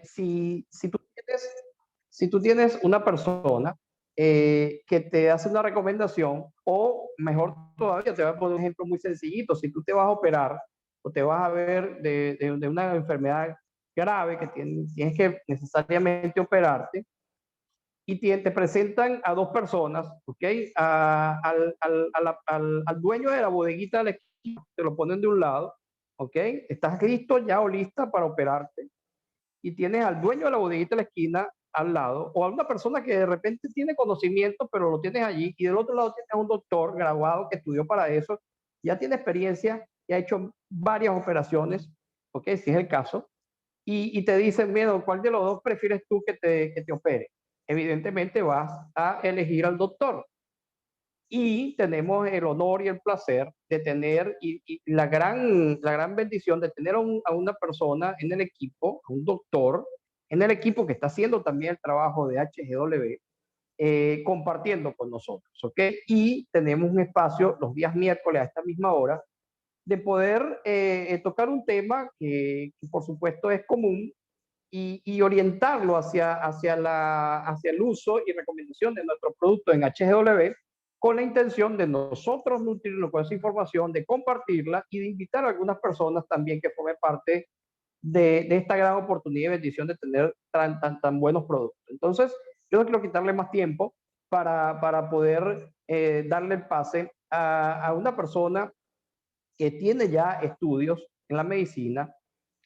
si tú tienes una persona que te hace una recomendación, o mejor todavía, te voy a poner un ejemplo muy sencillito. Si tú te vas a operar o te vas a ver de una enfermedad grave que tienes que necesariamente operarte, y te presentan a dos personas, ¿ok? Al dueño de la bodeguita de la esquina, te lo ponen de un lado, ¿ok? Estás listo ya o lista para operarte, y tienes al dueño de la bodeguita de la esquina al lado, o a una persona que de repente tiene conocimiento, pero lo tienes allí, y del otro lado tienes a un doctor graduado que estudió para eso, ya tiene experiencia y ha hecho varias operaciones, ¿ok? Si es el caso, y te dicen, mira, ¿cuál de los dos prefieres tú que te opere? Evidentemente vas a elegir al doctor. Y tenemos el honor y el placer de tener, y la gran bendición de tener a una persona en el equipo, a un doctor en el equipo que está haciendo también el trabajo de HGW, compartiendo con nosotros, ¿ok? Y tenemos un espacio los días miércoles a esta misma hora de poder tocar un tema que por supuesto es común, y orientarlo hacia el uso y recomendación de nuestro producto en HGW, con la intención de nosotros nutrirnos con esa información, de compartirla y de invitar a algunas personas también que formen parte de esta gran oportunidad y bendición de tener tan buenos productos. Entonces, yo no quiero quitarle más tiempo para poder darle el pase a una persona que tiene ya estudios en la medicina,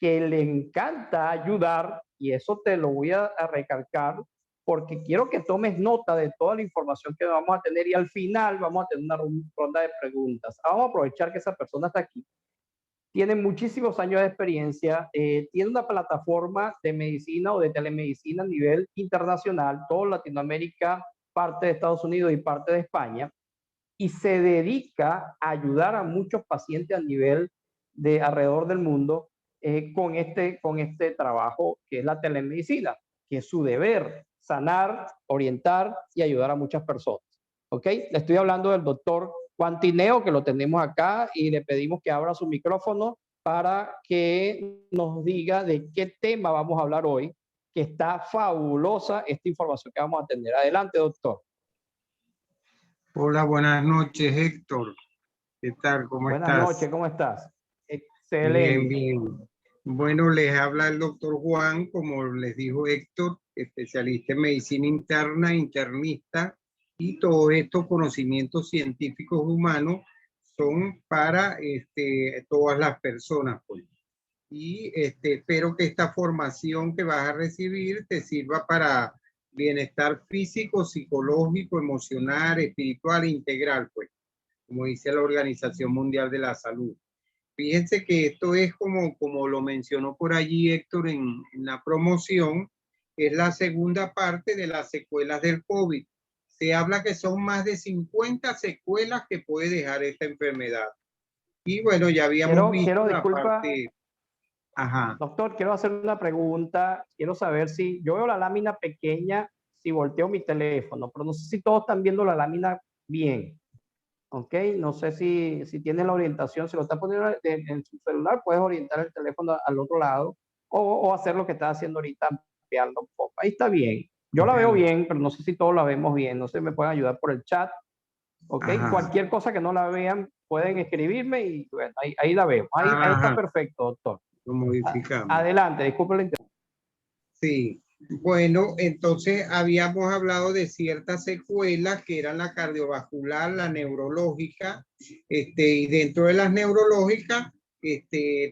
que le encanta ayudar, y eso te lo voy a recalcar, porque quiero que tomes nota de toda la información que vamos a tener, y al final vamos a tener una ronda de preguntas. Vamos a aprovechar que esa persona está aquí. Tiene muchísimos años de experiencia, tiene una plataforma de medicina o de telemedicina a nivel internacional, toda Latinoamérica, parte de Estados Unidos y parte de España, y se dedica a ayudar a muchos pacientes a nivel de alrededor del mundo, con este trabajo que es la telemedicina, que es su deber, sanar, orientar y ayudar a muchas personas. ¿Ok? Le estoy hablando del doctor Juan Tineo, que lo tenemos acá, y le pedimos que abra su micrófono para que nos diga de qué tema vamos a hablar hoy, que está fabulosa esta información que vamos a tener. Adelante, doctor. Hola, buenas noches, Héctor. ¿Qué tal? ¿Cómo estás? Buenas noches, ¿cómo estás? Bien, Excelente. bien. Bueno, les habla el doctor Juan, como les dijo Héctor, especialista en medicina interna, internista, y todos estos conocimientos científicos humanos son para todas las personas, pues. Y espero que esta formación que vas a recibir te sirva para bienestar físico, psicológico, emocional, espiritual e integral, pues, como dice la Organización Mundial de la Salud. Fíjense que esto es como lo mencionó por allí Héctor en la promoción, es la segunda parte de las secuelas del COVID. Se habla que son más de 50 secuelas que puede dejar esta enfermedad. Y bueno, ya habíamos visto la disculpa, parte... Ajá. doctor, quiero hacer una pregunta. Quiero saber si yo veo la lámina pequeña si volteo mi teléfono, pero no sé si todos están viendo la lámina bien. ¿Ok? No sé si tienes la orientación, si lo estás poniendo en su celular, puedes orientar el teléfono al otro lado, o hacer lo que estás haciendo ahorita, ampliarlo un poco. Ahí está bien. Yo la veo bien, pero no sé si todos la vemos bien. No sé, me pueden ayudar por el chat. ¿Ok? Ajá. Cualquier cosa que no la vean, pueden escribirme y bueno, ahí la vemos. Ahí está perfecto, doctor. Lo modificamos. Adelante, disculpe la interrupción. Sí, bueno, entonces habíamos hablado de ciertas secuelas que eran la cardiovascular, la neurológica, y dentro de las neurológicas,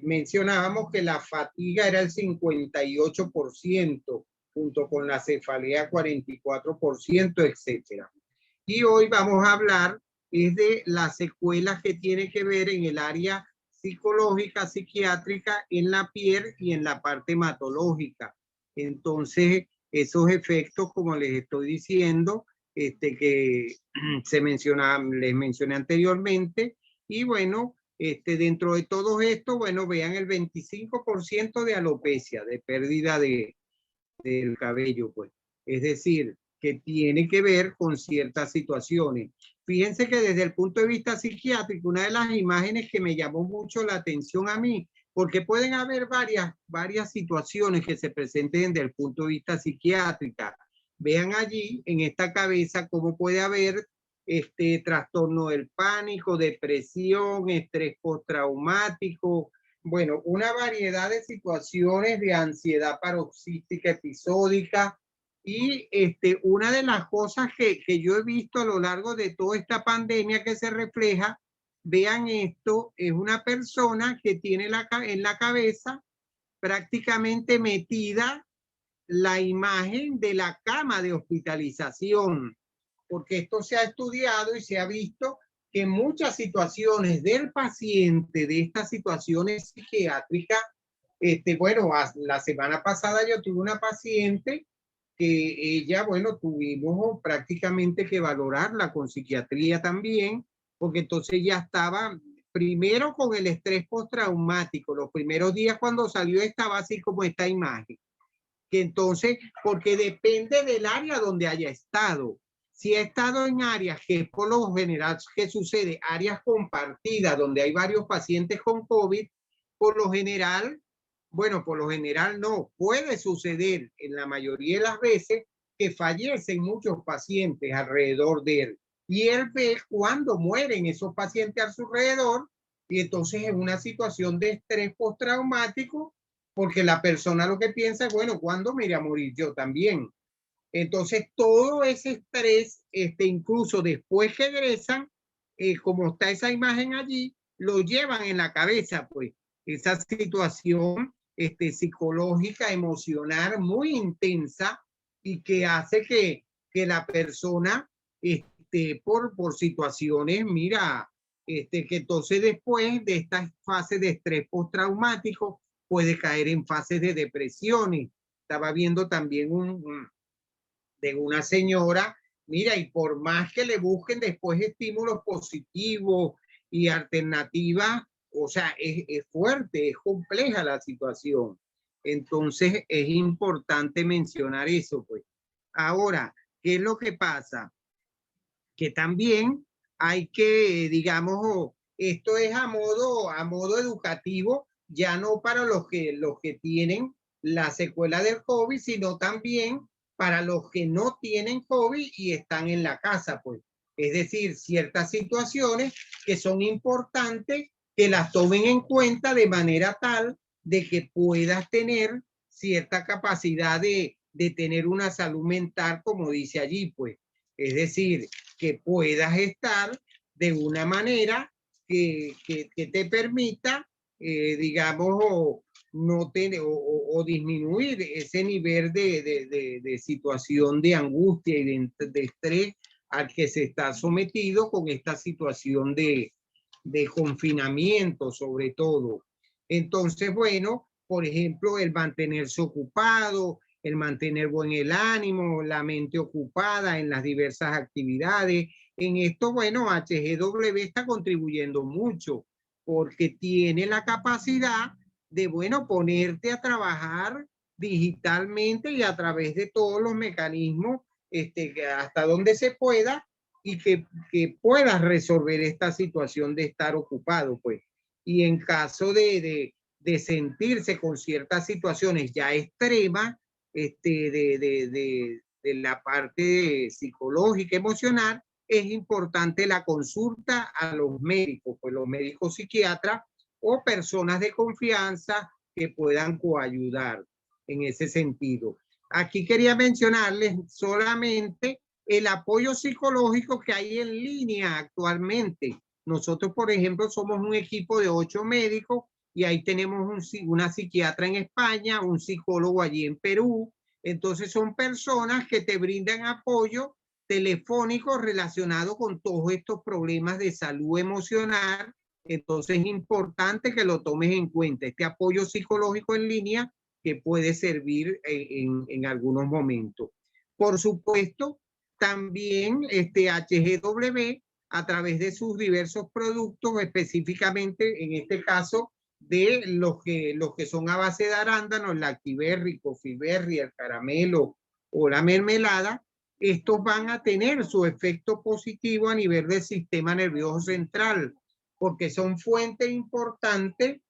mencionábamos que la fatiga era el 58%, junto con la cefalea 44%, etcétera. Y hoy vamos a hablar es de las secuelas que tiene que ver en el área psicológica, psiquiátrica, en la piel y en la parte hematológica. Entonces, esos efectos, como les estoy diciendo, que les mencioné anteriormente, y bueno, dentro de todo esto, bueno, vean el 25% de alopecia, de pérdida del cabello, pues. Es decir, que tiene que ver con ciertas situaciones. Fíjense que desde el punto de vista psiquiátrico, una de las imágenes que me llamó mucho la atención a mí porque pueden haber varias situaciones que se presenten desde el punto de vista psiquiátrico. Vean allí en esta cabeza cómo puede haber trastorno del pánico, depresión, estrés postraumático, bueno, una variedad de situaciones de ansiedad paroxística episódica. Y una de las cosas que yo he visto a lo largo de toda esta pandemia que se refleja, vean esto, es una persona que tiene en la cabeza prácticamente metida la imagen de la cama de hospitalización, porque esto se ha estudiado y se ha visto que muchas situaciones del paciente, de estas situaciones psiquiátricas, bueno, la semana pasada yo tuve una paciente que ella, bueno, tuvimos prácticamente que valorarla con psiquiatría también, porque entonces ya estaba primero con el estrés postraumático. Los primeros días cuando salió estaba así como esta imagen. Que entonces, porque depende del área donde haya estado. Si ha estado en áreas que por lo general, ¿qué sucede? Áreas compartidas donde hay varios pacientes con COVID, por lo general, bueno, por lo general no, puede suceder en la mayoría de las veces que fallecen muchos pacientes alrededor de él. Y él ve cuando mueren esos pacientes a su alrededor y entonces en una situación de estrés postraumático, porque la persona lo que piensa es, bueno, ¿cuándo me iré a morir yo también? Entonces, todo ese estrés, incluso después que egresan, como está esa imagen allí, lo llevan en la cabeza, pues, esa situación psicológica, emocional, muy intensa y que hace que la persona, por situaciones, mira, que entonces después de esta fase de estrés postraumático, puede caer en fases de depresiones. Estaba viendo también de una señora, mira, y por más que le busquen después estímulos positivos y alternativas, o sea, es fuerte, es compleja la situación. Entonces es importante mencionar eso, pues. Ahora, ¿qué es lo que pasa? Que también hay que, digamos, esto es a modo educativo, ya no para los que tienen la secuela del COVID, sino también para los que no tienen COVID y están en la casa, pues. Es decir, ciertas situaciones que son importantes que las tomen en cuenta de manera tal de que puedas tener cierta capacidad de tener una salud mental, como dice allí, pues. Es decir, que puedas estar de una manera que te permita, digamos, no tener o disminuir ese nivel de situación de angustia y de estrés al que se está sometido con esta situación de confinamiento, sobre todo. Entonces, bueno, por ejemplo, el mantenerse ocupado, el mantener buen el ánimo, la mente ocupada en las diversas actividades. En esto, bueno, HGW está contribuyendo mucho porque tiene la capacidad de, bueno, ponerte a trabajar digitalmente y a través de todos los mecanismos hasta donde se pueda y que puedas resolver esta situación de estar ocupado, pues. Y en caso de sentirse con ciertas situaciones ya extremas, de la parte psicológica, emocional, es importante la consulta a los médicos, pues los médicos psiquiatras o personas de confianza que puedan coayudar en ese sentido. Aquí quería mencionarles solamente el apoyo psicológico que hay en línea actualmente. Nosotros, por ejemplo, somos un equipo de 8 médicos y ahí tenemos una psiquiatra en España, un psicólogo allí en Perú. Entonces son personas que te brindan apoyo telefónico relacionado con todos estos problemas de salud emocional. Entonces es importante que lo tomes en cuenta, este apoyo psicológico en línea que puede servir en algunos momentos. Por supuesto, también HGW a través de sus diversos productos, específicamente en este caso de los que son a base de arándanos, el Lactiberry, Cofiberry, el caramelo o la mermelada, estos van a tener su efecto positivo a nivel del sistema nervioso central, porque son fuente importante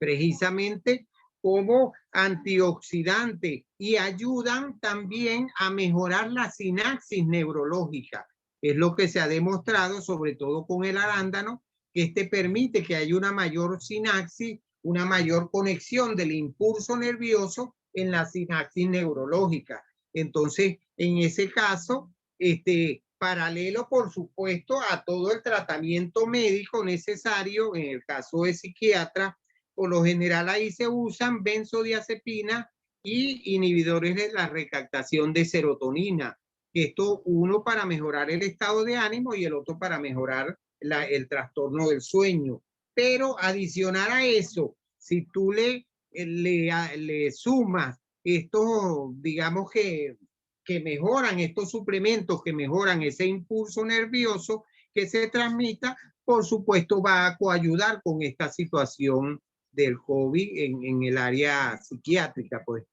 precisamente como antioxidante y ayudan también a mejorar la sinapsis neurológica. Es lo que se ha demostrado, sobre todo con el arándano, que este permite que haya una mayor sinapsis, una mayor conexión del impulso nervioso en la sinapsis neurológica. Entonces, en ese caso, paralelo, por supuesto, a todo el tratamiento médico necesario, en el caso de psiquiatra, por lo general ahí se usan benzodiazepina y inhibidores de la recaptación de serotonina. Esto uno para mejorar el estado de ánimo y el otro para mejorar el trastorno del sueño. Pero adicional a eso, si tú le sumas estos, digamos que mejoran estos suplementos, que mejoran ese impulso nervioso que se transmita, por supuesto va a coayudar con esta situación del COVID en el área psiquiátrica, pues.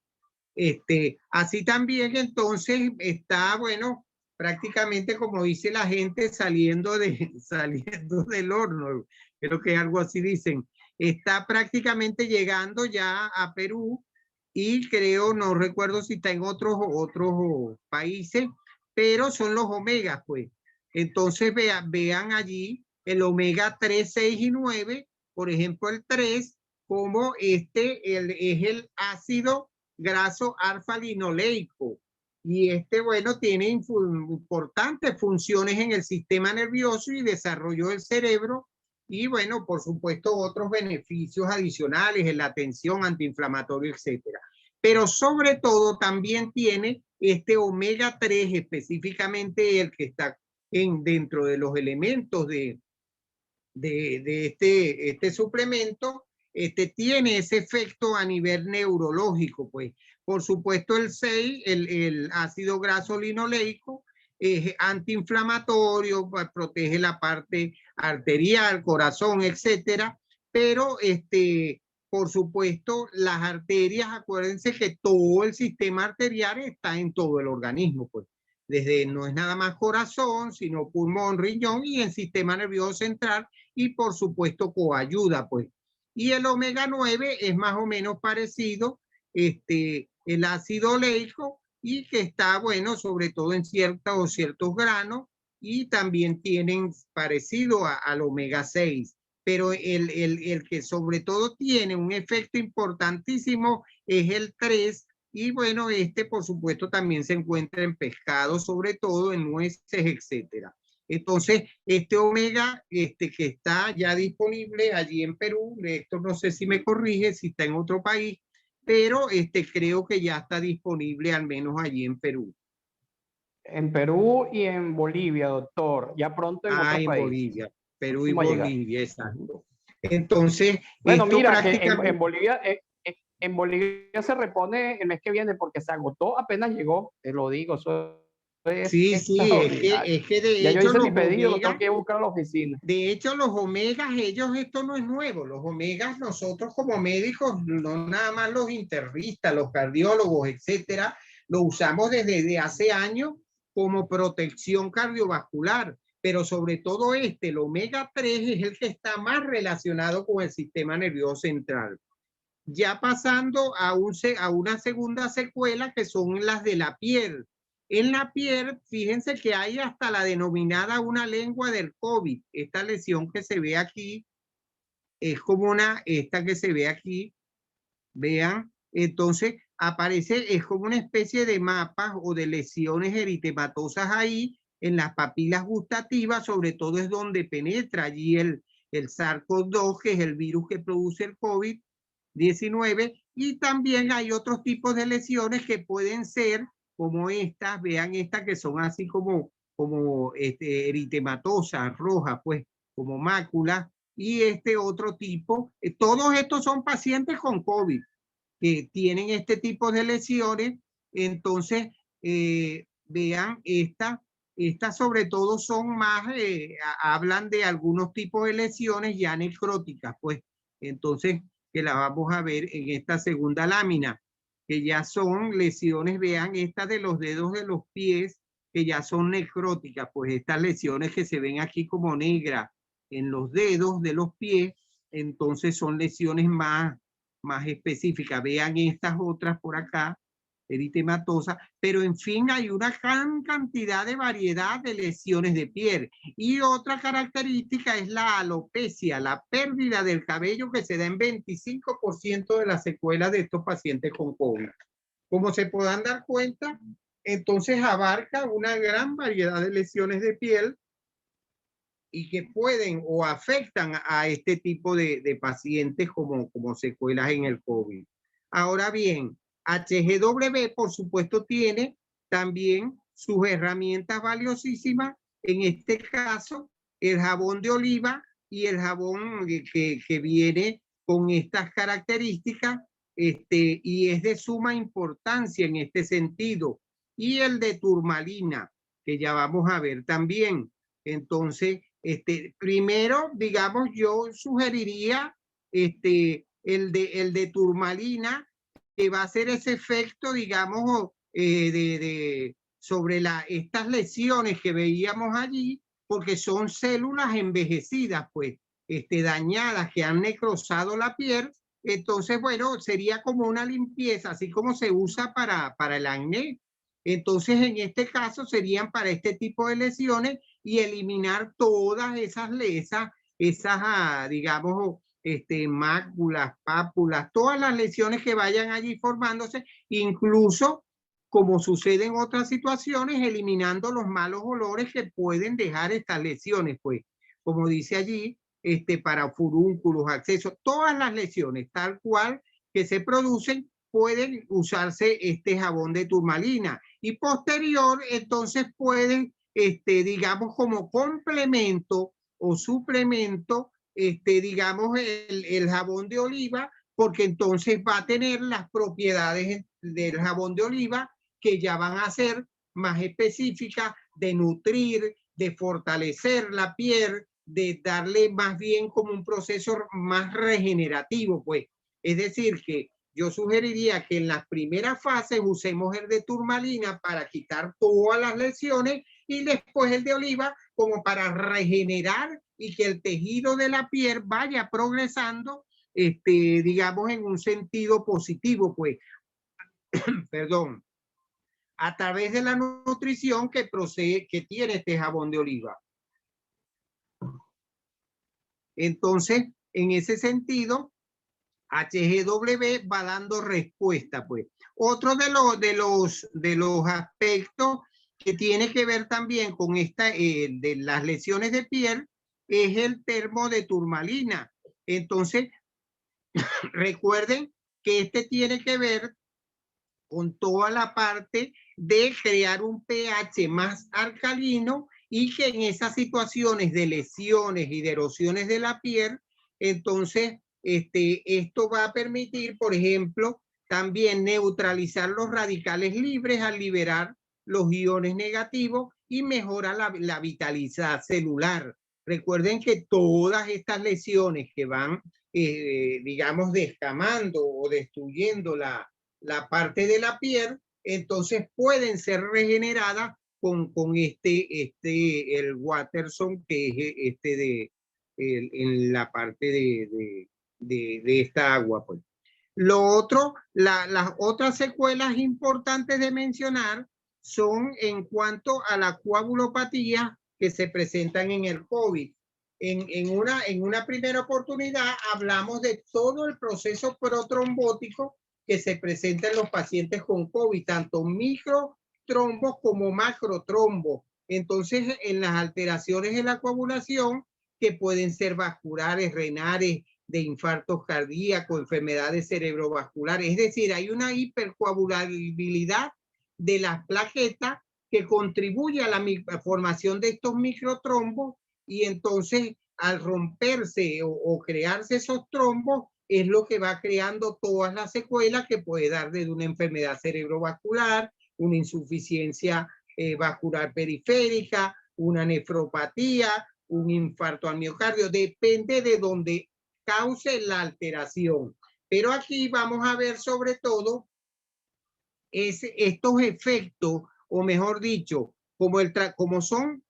Así también entonces está, bueno, prácticamente como dice la gente, saliendo del horno, creo que algo así dicen, está prácticamente llegando ya a Perú y creo, no recuerdo si está en otros países, pero son los omegas, pues. Entonces vean allí el omega 3, 6 y 9, por ejemplo el 3, como es el ácido graso alfa-linoleico. Y bueno, tiene importantes funciones en el sistema nervioso y desarrollo del cerebro. Y bueno, por supuesto, otros beneficios adicionales en la atención antiinflamatoria, etcétera. Pero sobre todo también tiene este omega 3, específicamente el que está dentro de los elementos de este suplemento, tiene ese efecto a nivel neurológico, pues. Por supuesto, el 6, el ácido graso linoleico, es antiinflamatorio, protege la parte arterial, corazón, etcétera. Pero, por supuesto, las arterias, acuérdense que todo el sistema arterial está en todo el organismo, pues. Desde, no es nada más corazón, sino pulmón, riñón y el sistema nervioso central, y por supuesto coayuda, pues. Y el omega 9 es más o menos parecido, el ácido oleico, y que está, bueno, sobre todo en ciertos granos, y también tienen parecido al omega 6. Pero el que sobre todo tiene un efecto importantísimo es el 3, y bueno, por supuesto también se encuentra en pescado, sobre todo en nueces, etcétera. Entonces, este omega, que está ya disponible allí en Perú, esto no sé si me corrige, si está en otro país, pero creo que ya está disponible al menos allí en Perú. En Perú y en Bolivia, doctor. Ya pronto en otros en países. Bolivia, Perú y Bolivia, exacto. Entonces, bueno, mira, prácticamente... que en Bolivia se repone el mes que viene porque se agotó, apenas llegó, te lo digo, eso es sí, es que de ya hecho yo hice mi pedido, lo tengo que buscar a la oficina. De hecho, los omegas, esto no es nuevo, los omegas nosotros como médicos, no nada más los internistas, los cardiólogos, etcétera, lo usamos desde hace años como protección cardiovascular, pero sobre todo el omega 3 es el que está más relacionado con el sistema nervioso central. Ya pasando a una segunda secuela, que son las de la piel. En la piel, fíjense que hay hasta la denominada una lengua del COVID. Esta lesión que se ve aquí es como esta que se ve aquí. Vean, entonces aparece, es como una especie de mapas o de lesiones eritematosas ahí en las papilas gustativas, sobre todo es donde penetra allí el SARS-CoV-2, que es el virus que produce el COVID-19, y también hay otros tipos de lesiones que pueden ser como estas, vean estas que son así como eritematosas, rojas, pues como máculas, y otro tipo. Todos estos son pacientes con COVID que tienen este tipo de lesiones. Entonces, vean, estas sobre todo son más, hablan de algunos tipos de lesiones ya necróticas, pues. Entonces, que la vamos a ver en esta segunda lámina, que ya son lesiones, vean, estas de los dedos de los pies, que ya son necróticas, pues estas lesiones que se ven aquí como negras en los dedos de los pies, entonces son lesiones más específicas. Vean estas otras por acá, eritematosa, pero en fin hay una gran cantidad de variedad de lesiones de piel. Y otra característica es la alopecia, la pérdida del cabello que se da en 25% de las secuelas de estos pacientes con COVID. Como se podrán dar cuenta, entonces abarca una gran variedad de lesiones de piel y que pueden o afectan a este tipo de pacientes como secuelas en el COVID. Ahora bien, HGW, por supuesto, tiene también sus herramientas valiosísimas. En este caso, el jabón de oliva y el jabón que viene con estas características, y es de suma importancia en este sentido. Y el de turmalina, que ya vamos a ver también. Entonces, primero, digamos, yo sugeriría el de turmalina, que va a hacer ese efecto, digamos, sobre estas lesiones que veíamos allí, porque son células envejecidas, pues, dañadas, que han necrosado la piel. Entonces, bueno, sería como una limpieza, así como se usa para el acné. Entonces, en este caso, serían para este tipo de lesiones y eliminar todas esas digamos, máculas, pápulas, todas las lesiones que vayan allí formándose, incluso como sucede en otras situaciones, eliminando los malos olores que pueden dejar estas lesiones, pues, como dice allí, para furúnculos, accesos, todas las lesiones tal cual que se producen pueden usarse este jabón de turmalina y posterior entonces pueden, digamos, como complemento o suplemento, digamos, el jabón de oliva, porque entonces va a tener las propiedades del jabón de oliva que ya van a ser más específicas de nutrir, de fortalecer la piel, de darle más bien como un proceso más regenerativo, pues. Es decir, que yo sugeriría que en las primeras fases usemos el de turmalina para quitar todas las lesiones y después el de oliva como para regenerar y que el tejido de la piel vaya progresando, digamos, en un sentido positivo, pues, perdón, a través de la nutrición que procede, que tiene este jabón de oliva. Entonces, en ese sentido, HGW va dando respuesta, pues. Otro de los aspectos que tiene que ver también con de las lesiones de piel es el termo de turmalina. Entonces, recuerden que tiene que ver con toda la parte de crear un pH más alcalino y que en esas situaciones de lesiones y de erosiones de la piel, entonces esto va a permitir, por ejemplo, también neutralizar los radicales libres al liberar los iones negativos y mejora la vitalidad celular. Recuerden que todas estas lesiones que van, digamos, descamando o destruyendo la parte de la piel, entonces pueden ser regeneradas con el Watterson, que es en la parte de esta agua, pues. Lo otro, las otras secuelas importantes de mencionar son en cuanto a la coagulopatía que se presentan en el COVID. En una primera oportunidad hablamos de todo el proceso protrombótico que se presenta en los pacientes con COVID, tanto microtrombos como macrotrombos. Entonces, en las alteraciones de la coagulación, que pueden ser vasculares, renales, de infartos cardíacos, enfermedades cerebrovasculares. Es decir, hay una hipercoagulabilidad de las plaquetas que contribuye a la formación de estos microtrombos y entonces al romperse o crearse esos trombos es lo que va creando todas las secuelas que puede dar desde una enfermedad cerebrovascular, una insuficiencia vascular periférica, una nefropatía, un infarto al miocardio, depende de donde cause la alteración. Pero aquí vamos a ver sobre todo estos efectos, o mejor dicho, como son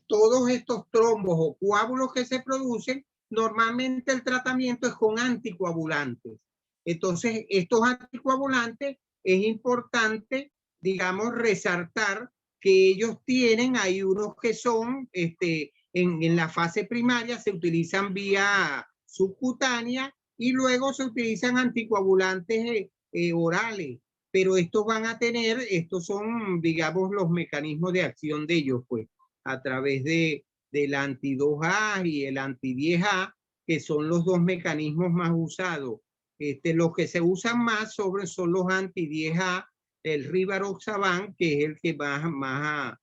todos estos trombos o coágulos que se producen, normalmente el tratamiento es con anticoagulantes. Entonces, estos anticoagulantes es importante, digamos, resaltar que ellos tienen, hay unos que son, en la fase primaria se utilizan vía subcutánea y luego se utilizan anticoagulantes orales, pero estos van a tener, estos son, digamos, los mecanismos de acción de ellos, pues, a través del anti-2A y el anti-10A, que son los dos mecanismos más usados. Los que se usan más son los anti-10A, el Rivaroxaban, que es el que más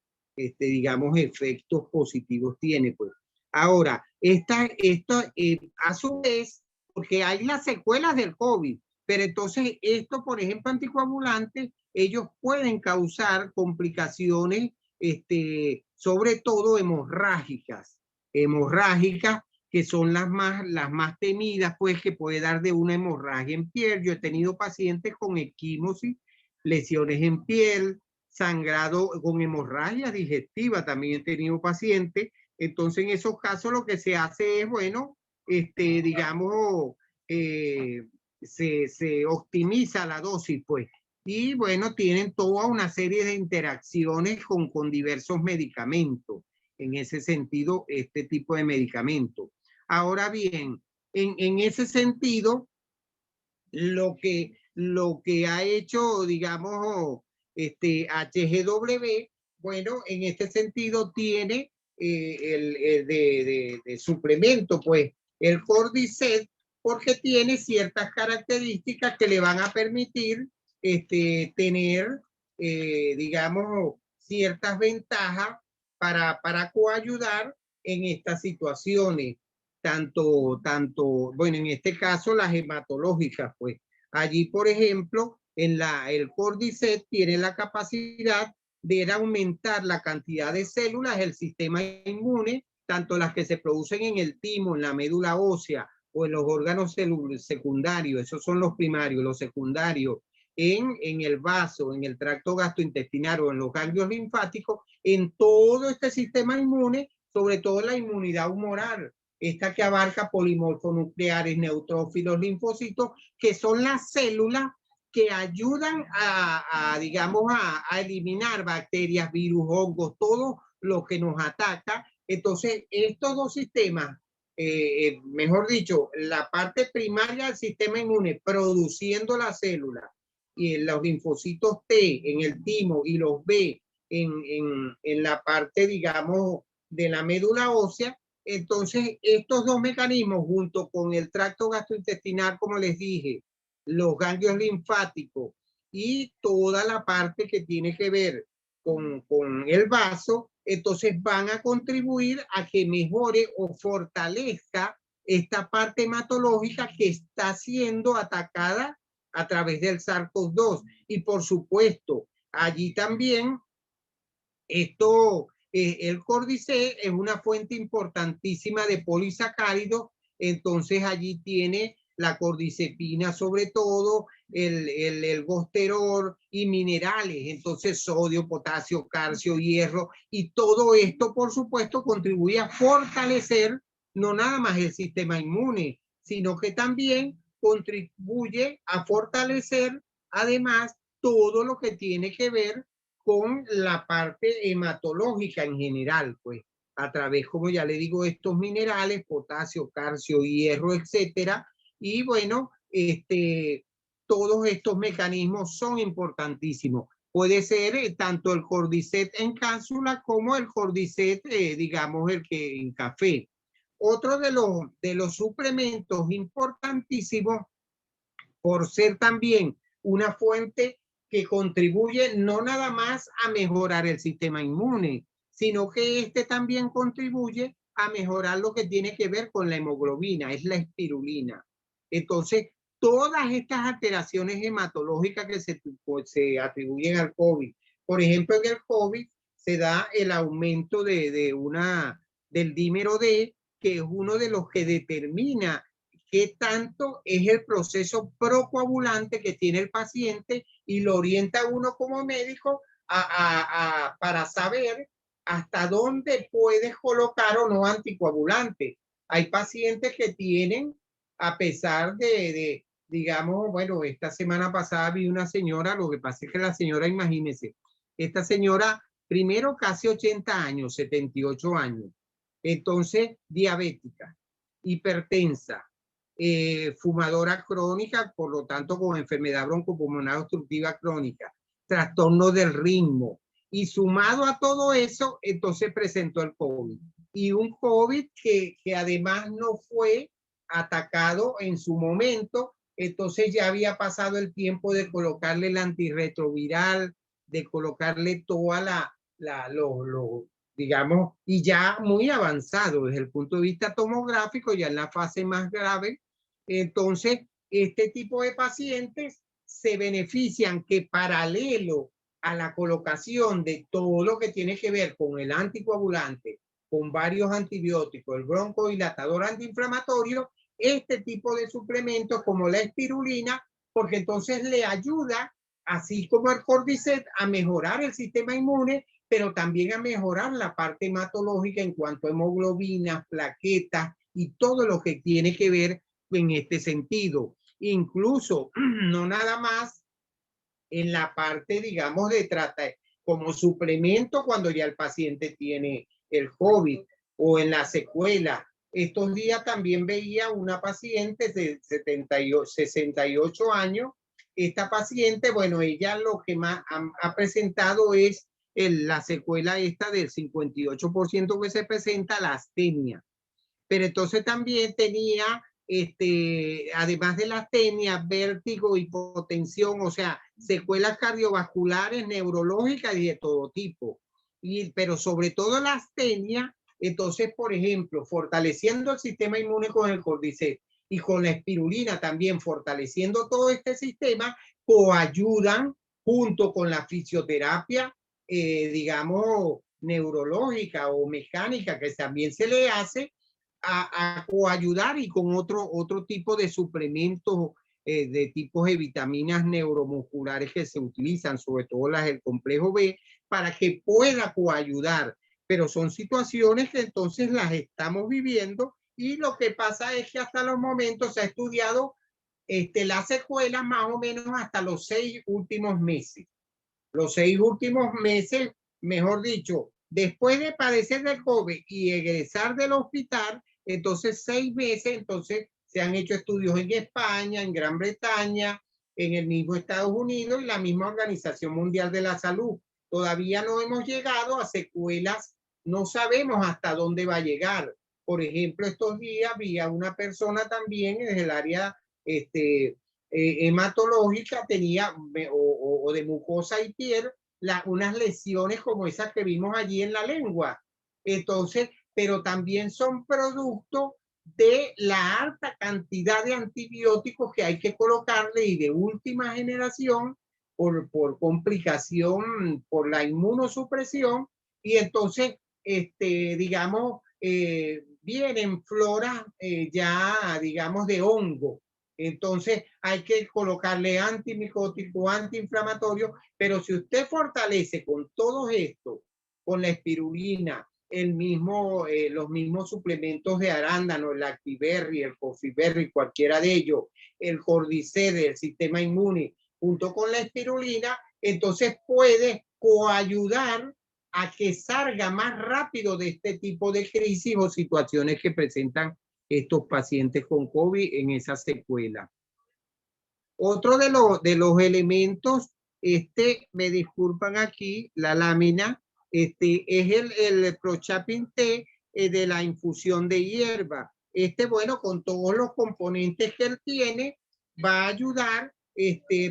digamos, efectos positivos tiene, pues. Ahora, a su vez, porque hay las secuelas del COVID, pero entonces esto, por ejemplo, anticoagulantes, ellos pueden causar complicaciones, sobre todo hemorrágicas, que son las más temidas, pues, que puede dar de una hemorragia en piel. Yo he tenido pacientes con equimosis, lesiones en piel, sangrado con hemorragia digestiva, también he tenido pacientes. Entonces, en esos casos lo que se hace es, bueno, digamos, se optimiza la dosis, pues. Y bueno, tienen toda una serie de interacciones con diversos medicamentos. En ese sentido, este tipo de medicamentos. Ahora bien, en ese sentido, lo que ha hecho, digamos, HGW, bueno, en este sentido tiene de suplemento, pues, el Cordyceps, porque tiene ciertas características que le van a permitir tener, digamos, ciertas ventajas para coayudar en estas situaciones. Bueno, en este caso las hematológicas, pues. Allí, por ejemplo, el Cordyceps tiene la capacidad de aumentar la cantidad de células del sistema inmune, tanto las que se producen en el timo, en la médula ósea o en los órganos secundarios, esos son los primarios, los secundarios, en el vaso, en el tracto gastrointestinal o en los ganglios linfáticos, en todo este sistema inmune, sobre todo la inmunidad humoral, esta que abarca polimorfonucleares, neutrófilos, linfocitos, que son las células que ayudan digamos, a eliminar bacterias, virus, hongos, todo lo que nos ataca. Entonces, estos dos sistemas, mejor dicho, la parte primaria del sistema inmune produciendo la célula y los linfocitos T en el timo y los B en la parte, digamos, de la médula ósea. Entonces, estos dos mecanismos, junto con el tracto gastrointestinal, como les dije, los ganglios linfáticos y toda la parte que tiene que ver con el vaso, entonces van a contribuir a que mejore o fortalezca esta parte hematológica que está siendo atacada a través del SARS-CoV-2. Y por supuesto, allí también el Cordyceps es una fuente importantísima de polisacáridos, entonces allí tiene la cordycepina sobre todo, el gosterol y minerales, entonces sodio, potasio, calcio, hierro, y todo esto por supuesto contribuye a fortalecer no nada más el sistema inmune, sino que también contribuye a fortalecer además todo lo que tiene que ver con la parte hematológica en general, pues, a través, como ya le digo, estos minerales, potasio, calcio, hierro, etcétera. Y bueno, todos estos mecanismos son importantísimos. Puede ser tanto el Cordyceps en cápsula como el Cordyceps, digamos, el que en café. Otro de los suplementos importantísimos, por ser también una fuente que contribuye no nada más a mejorar el sistema inmune, sino que también contribuye a mejorar lo que tiene que ver con la hemoglobina, es la espirulina. Entonces, todas estas alteraciones hematológicas que se atribuyen al COVID, por ejemplo, en el COVID se da el aumento del dímero D, que es uno de los que determina qué tanto es el proceso procoagulante que tiene el paciente y lo orienta a uno como médico para saber hasta dónde puedes colocar o no anticoagulante. Hay pacientes que tienen, a pesar digamos, bueno, esta semana pasada vi una señora, lo que pasa es que la señora, imagínense, esta señora, primero casi 80 años, 78 años, entonces diabética, hipertensa, fumadora crónica, por lo tanto con enfermedad broncopulmonar obstructiva crónica, trastorno del ritmo, y sumado a todo eso, entonces presentó el COVID. Y un COVID que además no fue atacado en su momento, entonces ya había pasado el tiempo de colocarle el antirretroviral, de colocarle toda digamos, y ya muy avanzado desde el punto de vista tomográfico, ya en la fase más grave. Entonces, este tipo de pacientes se benefician que paralelo a la colocación de todo lo que tiene que ver con el anticoagulante, con varios antibióticos, el broncodilatador antiinflamatorio, este tipo de suplementos como la espirulina, porque entonces le ayuda, así como el Cordyceps, a mejorar el sistema inmune, pero también a mejorar la parte hematológica en cuanto a hemoglobinas, plaquetas y todo lo que tiene que ver en este sentido. Incluso, no nada más en la parte, digamos, de tratar como suplemento cuando ya el paciente tiene el COVID o en la secuela. Estos días también veía una paciente de 68 años. Esta paciente, bueno, ella lo que más ha presentado es la secuela esta del 58% que se presenta, la astenia. Pero entonces también tenía, además de la astenia, vértigo, hipotensión, o sea, secuelas cardiovasculares, neurológicas y de todo tipo. Pero sobre todo la astenia, entonces, por ejemplo, fortaleciendo el sistema inmune con el Cordyceps y con la espirulina también, fortaleciendo todo este sistema, coayudan junto con la fisioterapia, digamos, neurológica o mecánica que también se le hace, a coayudar, y con otro tipo de suplementos de tipos de vitaminas neuromusculares que se utilizan, sobre todo las del complejo B, para que pueda coayudar. Pero son situaciones que entonces las estamos viviendo, y lo que pasa es que hasta los momentos se ha estudiado las secuelas más o menos hasta los 6 últimos meses. Los 6 últimos meses, mejor dicho, después de padecer del COVID y egresar del hospital, entonces 6 meses, entonces se han hecho estudios en España, en Gran Bretaña, en el mismo Estados Unidos y la misma Organización Mundial de la Salud. Todavía no hemos llegado a secuelas, no sabemos hasta dónde va a llegar. Por ejemplo, estos días vi a una persona también desde el área hematológica, tenía o de mucosa y piel, unas lesiones como esas que vimos allí en la lengua. Entonces, pero también son producto de la alta cantidad de antibióticos que hay que colocarle y de última generación por complicación, por la inmunosupresión. Y entonces, digamos, vienen floras ya, digamos, de hongo. Entonces hay que colocarle antimicótico, antiinflamatorio, pero si usted fortalece con todo esto, con la espirulina, los mismos suplementos de arándano, el Actiberry, el Coffee Berry, cualquiera de ellos, el Cordyceps del sistema inmune, junto con la espirulina, entonces puede coayudar a que salga más rápido de este tipo de crisis o situaciones que presentan estos pacientes con COVID en esa secuela. Otro de los elementos, me disculpan aquí, la lámina, es el Prochapin T de la infusión de hierba. Bueno, con todos los componentes que él tiene, va a ayudar,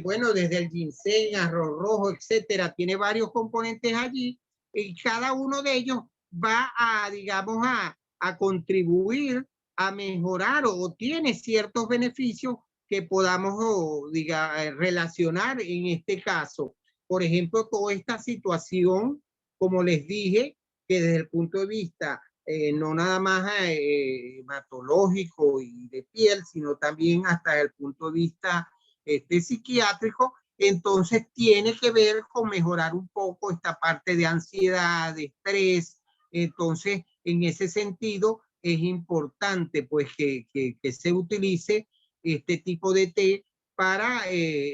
bueno, desde el ginseng, arroz rojo, etcétera, tiene varios componentes allí, y cada uno de ellos va a, digamos, a contribuir a mejorar o tiene ciertos beneficios que podamos relacionar en este caso. Por ejemplo, toda esta situación, como les dije, que desde el punto de vista no nada más hematológico y de piel, sino también hasta el punto de vista psiquiátrico, entonces tiene que ver con mejorar un poco esta parte de ansiedad, de estrés. Entonces, en ese sentido, es importante pues que se utilice este tipo de té para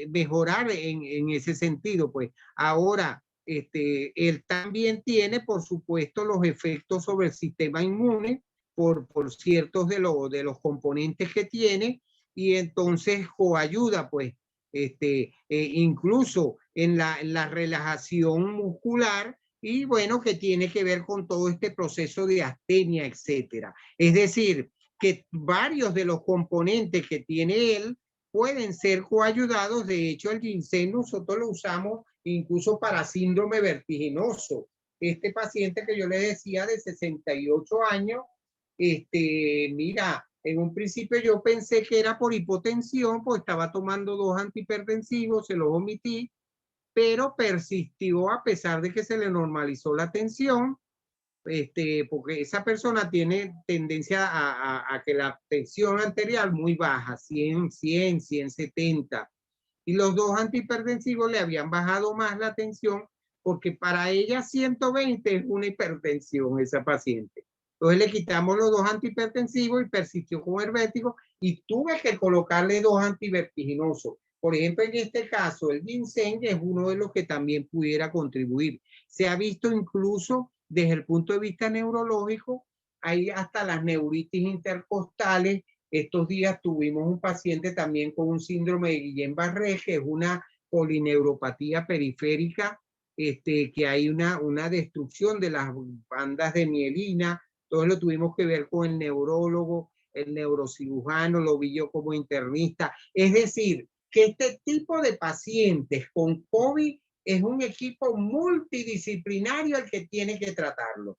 mejorar en ese sentido. Pues ahora, él también tiene, por supuesto, los efectos sobre el sistema inmune por ciertos de los componentes que tiene, y entonces coayuda pues incluso en la relajación muscular, y bueno, que tiene que ver con todo este proceso de astenia, etcétera. Es decir, que varios de los componentes que tiene él pueden ser coayudados. De hecho, el ginseng nosotros lo usamos incluso para síndrome vertiginoso. Este paciente que yo le decía de 68 años, mira, en un principio yo pensé que era por hipotensión, pues estaba tomando 2 antihipertensivos, se los omití, pero persistió a pesar de que se le normalizó la tensión, porque esa persona tiene tendencia a que la tensión arterial muy baja, 100, 100, 170. Y los 2 antihipertensivos le habían bajado más la tensión, porque para ella 120 es una hipertensión esa paciente. Entonces le quitamos los 2 antihipertensivos y persistió con el vértigo, y tuve que colocarle 2 antivertiginosos. Por ejemplo, en este caso, el ginseng es uno de los que también pudiera contribuir. Se ha visto incluso desde el punto de vista neurológico, hay hasta las neuritis intercostales. Estos días tuvimos un paciente también con un síndrome de Guillain-Barré, que es una polineuropatía periférica, que hay una destrucción de las bandas de mielina. Entonces lo tuvimos que ver con el neurólogo, el neurocirujano, lo vi yo como internista. Es decir, que este tipo de pacientes con COVID es un equipo multidisciplinario el que tiene que tratarlo.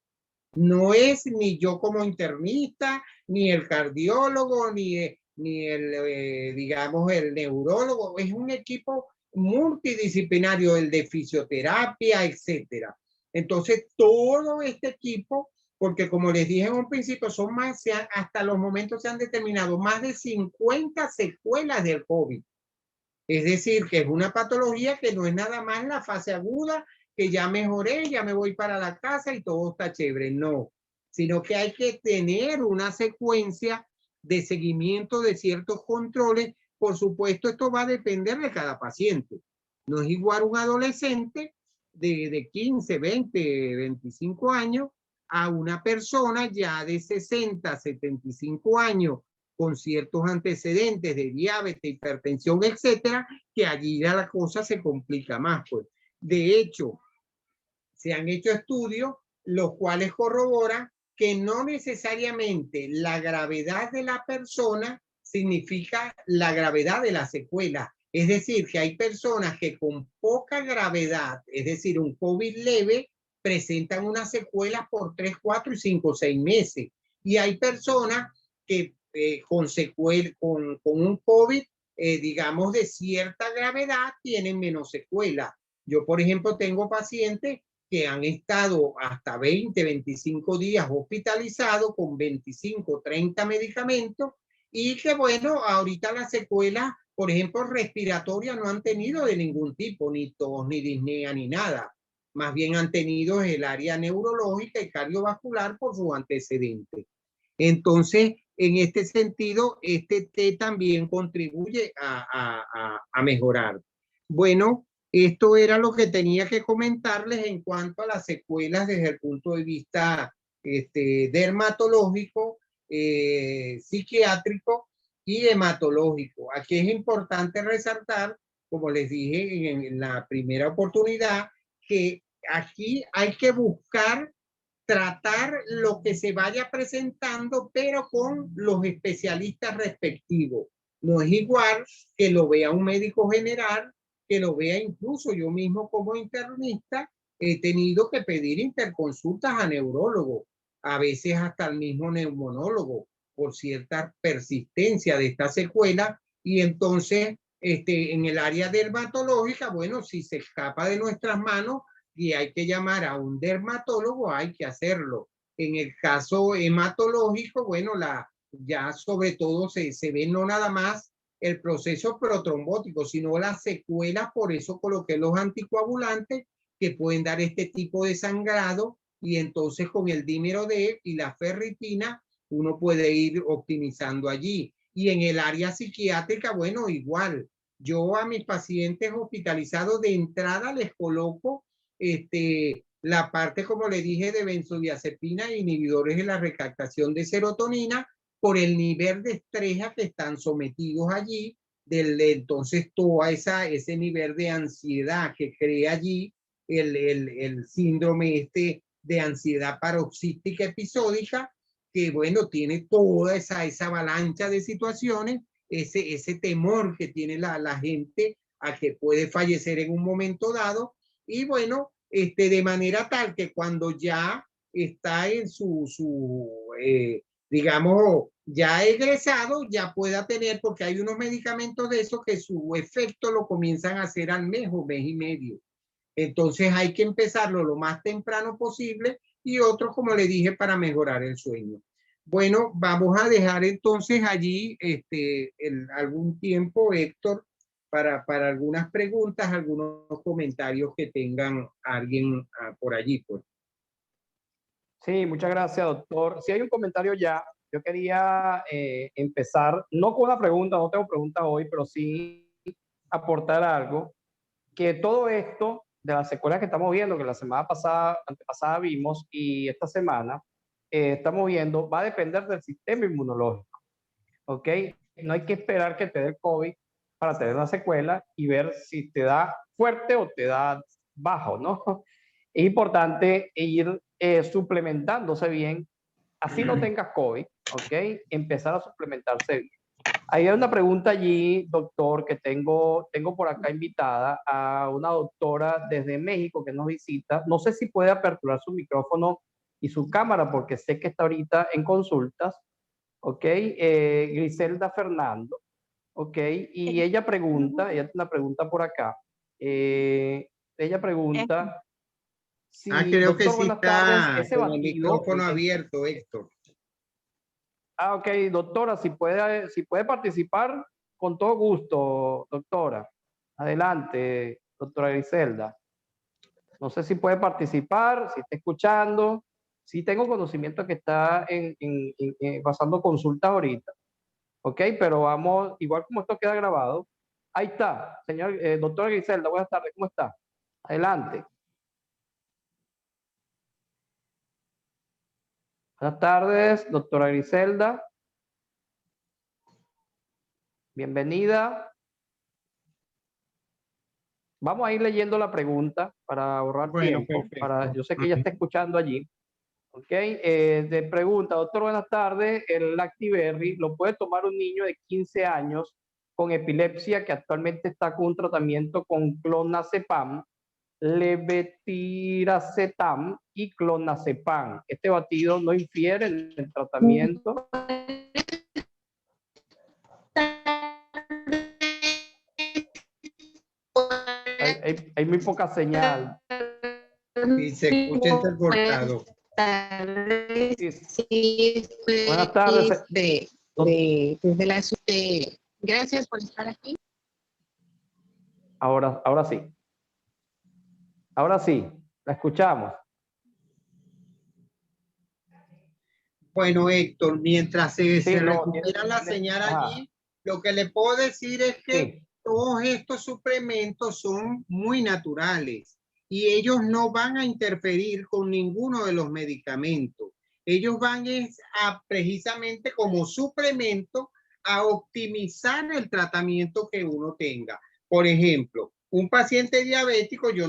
No es ni yo como internista, ni el cardiólogo, ni el, digamos, el neurólogo. Es un equipo multidisciplinario, el de fisioterapia, etcétera. Entonces, todo este equipo, porque como les dije en un principio, son más, hasta los momentos se han determinado más de 50 secuelas del COVID. Es decir, que es una patología que no es nada más la fase aguda, que ya mejoré, ya me voy para la casa y todo está chévere. No, sino que hay que tener una secuencia de seguimiento de ciertos controles. Por supuesto, esto va a depender de cada paciente. No es igual un adolescente de 15, 20, 25 años a una persona ya de 60, 75 años con ciertos antecedentes de diabetes, hipertensión, etcétera, que allí ya la cosa se complica más. Pues. De hecho, se han hecho estudios los cuales corroboran que no necesariamente la gravedad de la persona significa la gravedad de la secuela. Es decir, que hay personas que con poca gravedad, es decir, un COVID leve, presentan una secuela por 3, 4 y 5, 6 meses. Y hay personas que con un COVID, digamos, de cierta gravedad, tienen menos secuela. Yo, por ejemplo, tengo pacientes que han estado hasta 20, 25 días hospitalizados con 25, 30 medicamentos, y que, bueno, ahorita las secuelas, por ejemplo, respiratorias, no han tenido de ningún tipo, ni tos, ni disnea, ni nada. Más bien han tenido el área neurológica y cardiovascular por sus antecedentes. Entonces, en este sentido, este té también contribuye a mejorar. Bueno, esto era lo que tenía que comentarles en cuanto a las secuelas desde el punto de vista dermatológico, psiquiátrico y hematológico. Aquí es importante resaltar, como les dije en la primera oportunidad, que aquí hay que buscar tratar lo que se vaya presentando, pero con los especialistas respectivos. No es igual que lo vea un médico general, que lo vea incluso yo mismo como internista. He tenido que pedir interconsultas a neurólogos, a veces hasta al mismo neumonólogo, por cierta persistencia de esta secuela. Y entonces, en el área dermatológica, bueno, si se escapa de nuestras manos y hay que llamar a un dermatólogo, hay que hacerlo. En el caso hematológico, bueno, ya sobre todo se ve no nada más el proceso protrombótico, sino las secuelas. Por eso coloqué los anticoagulantes que pueden dar este tipo de sangrado, y entonces con el dímero D y la ferritina uno puede ir optimizando allí. Y en el área psiquiátrica, bueno, igual. Yo a mis pacientes hospitalizados de entrada les coloco la parte, como le dije, de benzodiazepina e inhibidores de la recaptación de serotonina por el nivel de estrés a que están sometidos allí, entonces todo ese nivel de ansiedad que crea allí el síndrome de ansiedad paroxística episódica, que bueno, tiene toda esa avalancha de situaciones, ese temor que tiene la gente a que puede fallecer en un momento dado, y bueno, de manera tal que cuando ya está en digamos, ya egresado, ya pueda tener, porque hay unos medicamentos de esos que su efecto lo comienzan a hacer al mes o mes y medio. Entonces hay que empezarlo lo más temprano posible, y otros, como le dije, para mejorar el sueño. Bueno, vamos a dejar entonces allí algún tiempo, Héctor, para algunas preguntas, algunos comentarios que tengan alguien por allí. Pues. Sí, muchas gracias, doctor. Si hay un comentario ya, yo quería empezar, no con una pregunta, no tengo preguntas hoy, pero sí aportar algo, que todo esto de las secuelas que estamos viendo, que la semana pasada, antepasada vimos, y esta semana estamos viendo, va a depender del sistema inmunológico, ¿ok? No hay que esperar que te dé el COVID para tener una secuela y ver si te da fuerte o te da bajo, ¿no? Es importante ir suplementándose bien, así no tengas COVID, ¿ok? Empezar a suplementarse bien. Hay una pregunta allí, doctor, que tengo por acá invitada a una doctora desde México que nos visita. No sé si puede aperturar su micrófono y su cámara porque sé que está ahorita en consultas, ¿ok? Griselda Fernando, ¿ok? Y ella pregunta, ella tiene una pregunta por acá. Ella pregunta si, Creo que doctor, sí buenas tardes, está ese con el batido... micrófono abierto, Héctor. Ok, doctora, si puede participar, con todo gusto, doctora. Adelante, doctora Griselda. No sé si puede participar, si está escuchando. Sí tengo conocimiento que está pasando consultas ahorita. Ok, pero vamos, igual como esto queda grabado. Ahí está, señor, doctora Griselda, buenas tardes, ¿cómo está? Adelante. Buenas tardes, doctora Griselda. Bienvenida. Vamos a ir leyendo la pregunta para ahorrar tiempo. Yo sé que ella está escuchando allí. Ok, de pregunta, doctor, buenas tardes. El Lactiberry lo puede tomar un niño de 15 años con epilepsia que actualmente está con un tratamiento con clonazepam, levetiracetam y clonazepam. Este batido no infiere en el tratamiento. Hay muy poca señal. Y se escucha entrecortado. Sí, Buenas tardes. Desde la gracias por estar aquí. Ahora sí. Ahora sí, la escuchamos. Bueno, Héctor, mientras se recupera tiene, la señal allí, lo que le puedo decir es que todos estos suplementos son muy naturales y ellos no van a interferir con ninguno de los medicamentos. Ellos van precisamente como suplemento a optimizar el tratamiento que uno tenga. Por ejemplo, un paciente diabético, yo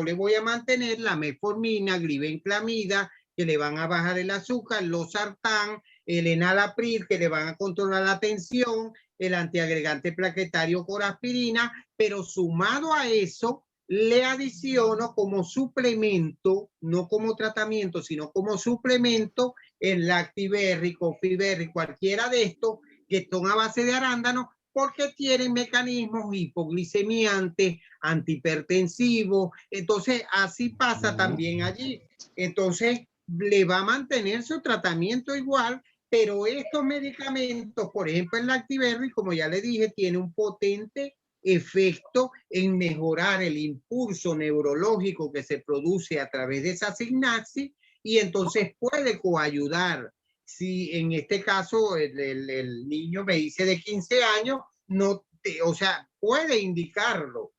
le voy a mantener la metformina, glibenclamida, que le van a bajar el azúcar, losartán, el enalapril, que le van a controlar la tensión, el antiagregante plaquetario con aspirina, pero sumado a eso, le adiciono como suplemento, no como tratamiento, sino como suplemento, el Lactiberry, Coffeeberry, cualquiera de estos que son a base de arándano, porque tienen mecanismos hipoglicemiantes, antihipertensivos. Entonces, así pasa también allí. Entonces, le va a mantener su tratamiento igual pero estos medicamentos, por ejemplo el Lactiberry, como ya le dije, tiene un potente efecto en mejorar el impulso neurológico que se produce a través de esa sinapsis y entonces puede coayudar. Si en este caso el niño me dice de 15 años, no o sea, puede indicarlo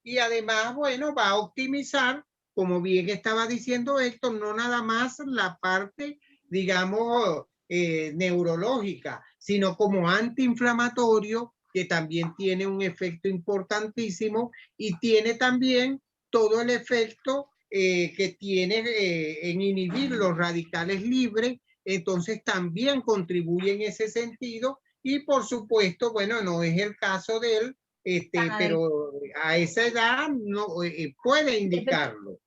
y además, bueno, va a optimizar, como bien estaba diciendo Héctor, no nada más la parte, digamos, neurológica, sino como antiinflamatorio, que también tiene un efecto importantísimo y tiene también todo el efecto que tiene en inhibir los radicales libres, entonces también contribuye en ese sentido y por supuesto, bueno, no es el caso de él, pero a esa edad no puede indicarlo.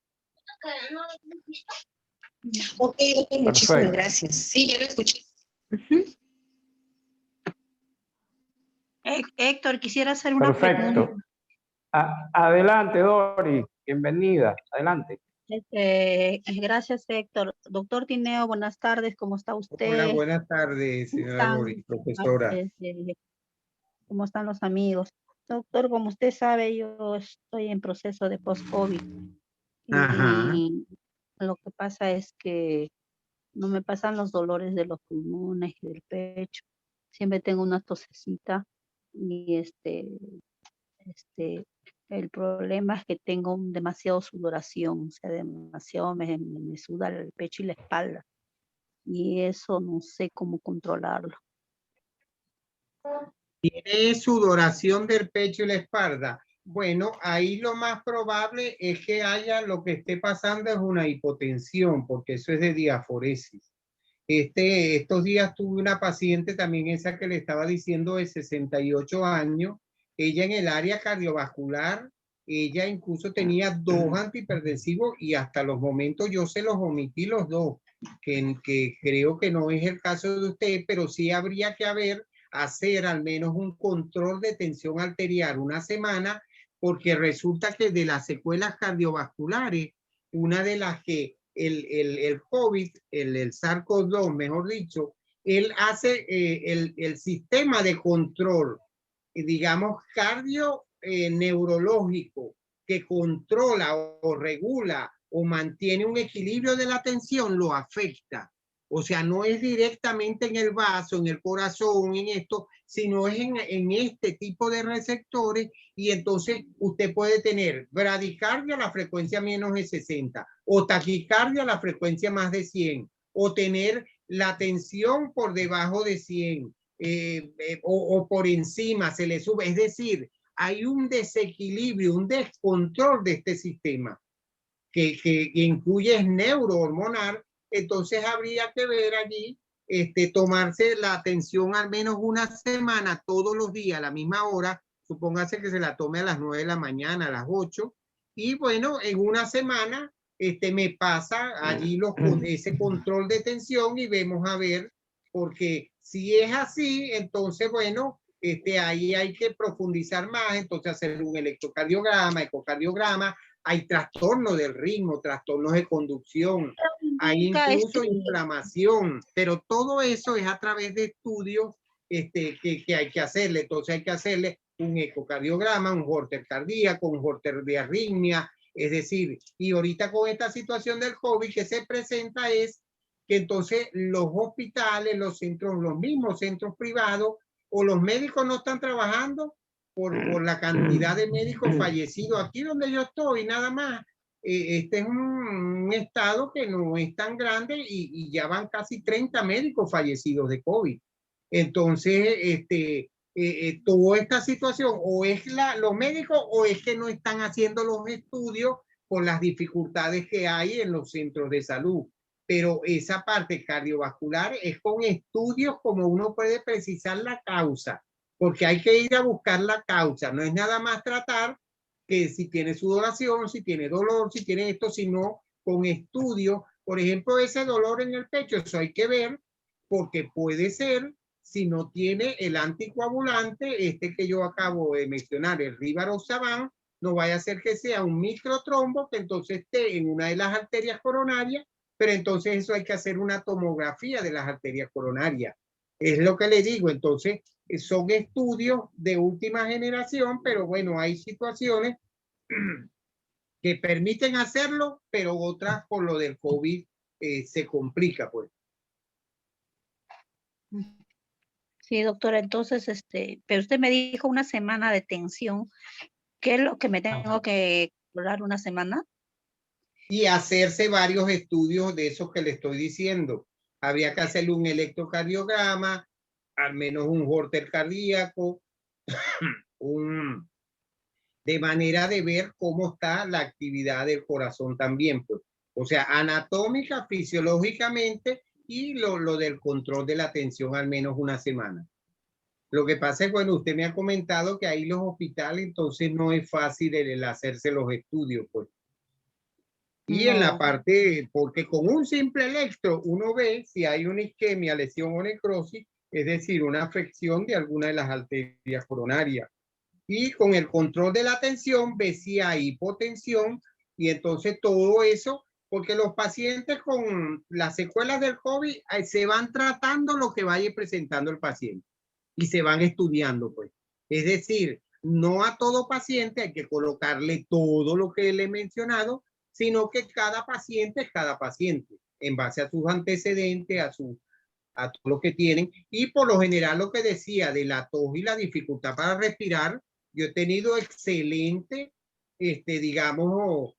Ok, doctor, muchísimas gracias. Sí, ya lo escuché. Héctor, quisiera hacer una pregunta. Perfecto. Adelante, Dori. Bienvenida. Adelante. Gracias, Héctor. Doctor Tineo, buenas tardes. ¿Cómo está usted? Hola, buenas tardes, señora Dori, profesora. ¿Cómo están los amigos? Doctor, como usted sabe, yo estoy en proceso de post-COVID. Y lo que pasa es que no me pasan los dolores de los pulmones y del pecho. Siempre tengo una tosecita y el problema es que tengo demasiado sudoración, o sea, demasiado me suda el pecho y la espalda. Y eso no sé cómo controlarlo. Tiene sudoración del pecho y la espalda. Bueno, ahí lo más probable es que haya lo que esté pasando es una hipotensión, porque eso es de diaforesis. Estos días tuve una paciente también, esa que le estaba diciendo, de 68 años. Ella en el área cardiovascular, ella incluso tenía 2 antihipertensivos y hasta los momentos yo se los omití los 2, que creo que no es el caso de usted, pero sí habría que hacer al menos un control de tensión arterial una semana, porque resulta que de las secuelas cardiovasculares, una de las que el COVID, el SARS-CoV-2, mejor dicho, él hace el sistema de control, digamos, neurológico, que controla o regula o mantiene un equilibrio de la tensión, lo afecta. O sea, no es directamente en el vaso, en el corazón, en esto, sino es en este tipo de receptores y entonces usted puede tener bradicardia a la frecuencia menos de 60 o taquicardia a la frecuencia más de 100 o tener la tensión por debajo de 100 o por encima se le sube. Es decir, hay un desequilibrio, un descontrol de este sistema que incluye neurohormonal. Entonces habría que ver allí, tomarse la atención al menos una semana, todos los días a la misma hora. Supóngase que se la tome a las 9 de la mañana, a las 8. Y bueno, en una semana me pasa allí ese control de tensión y vemos a ver, porque si es así, entonces bueno, ahí hay que profundizar más, entonces hacer un electrocardiograma, ecocardiograma. Hay trastornos del ritmo, trastornos de conducción, hay incluso inflamación, pero todo eso es a través de estudios que hay que hacerle. Entonces hay que hacerle un ecocardiograma, un Holter cardíaco, un Holter de arritmia, es decir, y ahorita con esta situación del COVID que se presenta es que entonces los hospitales, los centros, los mismos centros privados o los médicos no están trabajando por la cantidad de médicos fallecidos. Aquí donde yo estoy, nada más, este es un estado que no es tan grande y ya van casi 30 médicos fallecidos de COVID. Entonces, toda esta situación, o es los médicos o es que no están haciendo los estudios por las dificultades que hay en los centros de salud. Pero esa parte cardiovascular es con estudios como uno puede precisar la causa, porque hay que ir a buscar la causa. No es nada más tratar que si tiene sudoración, si tiene dolor, si tiene esto, sino con estudios. Por ejemplo, ese dolor en el pecho, eso hay que ver, porque puede ser, si no tiene el anticoagulante, que yo acabo de mencionar, el Rivaroxaban, no vaya a ser que sea un microtrombo, que entonces esté en una de las arterias coronarias pero entonces eso hay que hacer una tomografía de las arterias coronarias. Es lo que le digo, entonces son estudios de última generación, pero bueno, hay situaciones que permiten hacerlo, pero otras por lo del COVID se complica, pues. Sí, doctora, entonces, pero usted me dijo una semana de tensión. ¿Qué es lo que me tengo que controlar una semana? Y hacerse varios estudios de esos que le estoy diciendo. Habría que hacerle un electrocardiograma, al menos un Holter cardíaco, de manera de ver cómo está la actividad del corazón también, pues. O sea, anatómica, fisiológicamente, y lo del control de la tensión al menos una semana. Lo que pasa es, bueno, usted me ha comentado que ahí los hospitales, entonces no es fácil el hacerse los estudios, pues. Y en la No. parte, porque con un simple electro uno ve si hay una isquemia, lesión o necrosis, es decir, una afección de alguna de las arterias coronarias. Y con el control de la tensión ve si hay hipotensión y entonces todo eso, porque los pacientes con las secuelas del COVID se van tratando lo que vaya presentando el paciente y se van estudiando, pues. Es decir, no a todo paciente hay que colocarle todo lo que le he mencionado, sino que cada paciente es cada paciente, en base a sus antecedentes, a todo lo que tienen. Y por lo general lo que decía de la tos y la dificultad para respirar, yo he tenido excelente, digamos,